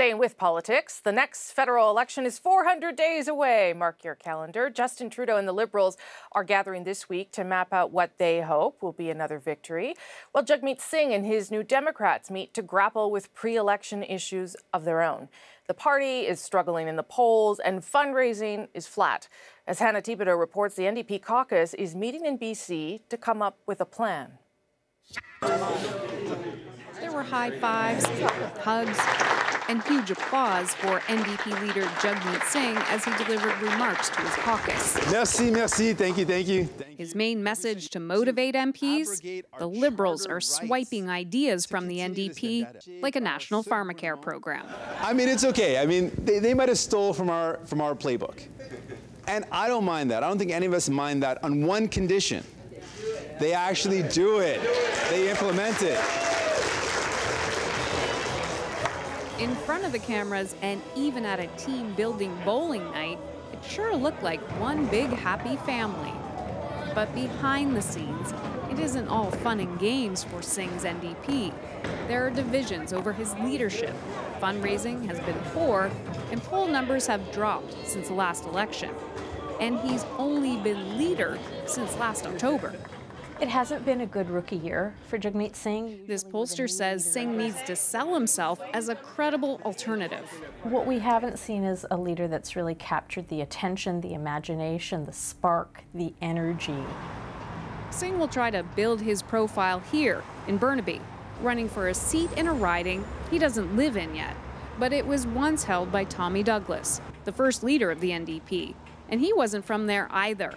Staying with politics, the next federal election is 400 days away. Mark your calendar. Justin Trudeau and the Liberals are gathering this week to map out what they hope will be another victory, while Jagmeet Singh and his New Democrats meet to grapple with pre-election issues of their own. The party is struggling in the polls and fundraising is flat. As Hannah Thibodeau reports, the NDP caucus is meeting in BC to come up with a plan. There were high fives, hugs, and huge applause for NDP leader Jagmeet Singh as he delivered remarks to his caucus. Merci, merci, thank you. His main message to motivate MPs, the Liberals are swiping ideas from the NDP like a national pharmacare program. I mean, it's okay. I mean, they might have stole from our playbook. And I don't mind that. I don't think any of us mind that on one condition. They actually do it. They implement it. In front of the cameras and even at a team-building bowling night, it sure looked like one big happy family. But behind the scenes, it isn't all fun and games for Singh's NDP. There are divisions over his leadership. Fundraising has been poor, and poll numbers have dropped since the last election. And he's only been leader since last October. It hasn't been a good rookie year for Jagmeet Singh. This pollster says Singh needs to sell himself as a credible alternative. What we haven't seen is a leader that's really captured the attention, the imagination, the spark, the energy. Singh will try to build his profile here in Burnaby, running for a seat in a riding he doesn't live in yet. But it was once held by Tommy Douglas, the first leader of the NDP, and he wasn't from there either.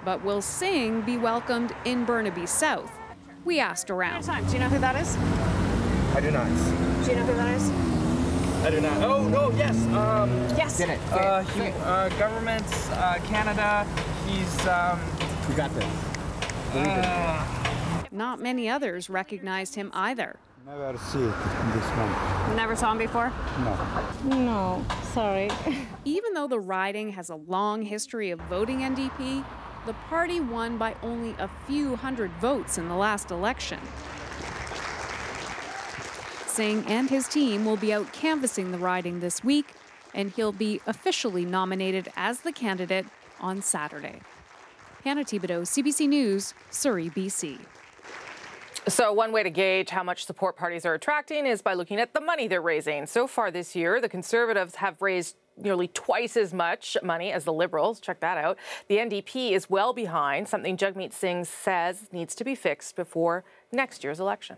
But will Singh be welcomed in Burnaby South? We asked around. Do you know who that is? I do not. Do you know who that is? I do not. Oh, no, yes. Yes. Did it. Government, Canada, he's, We got this. Not many others recognized him either. Never see it in this one. Never saw him before? No, sorry. Even though the riding has a long history of voting NDP, the party won by only a few hundred votes in the last election. Singh and his team will be out canvassing the riding this week, and he'll be officially nominated as the candidate on Saturday. Hannah Thibodeau, CBC News, Surrey, BC. So one way to gauge how much support parties are attracting is by looking at the money they're raising. So far this year, the Conservatives have raised nearly twice as much money as the Liberals. Check that out. The NDP is well behind, something Jagmeet Singh says needs to be fixed before next year's election.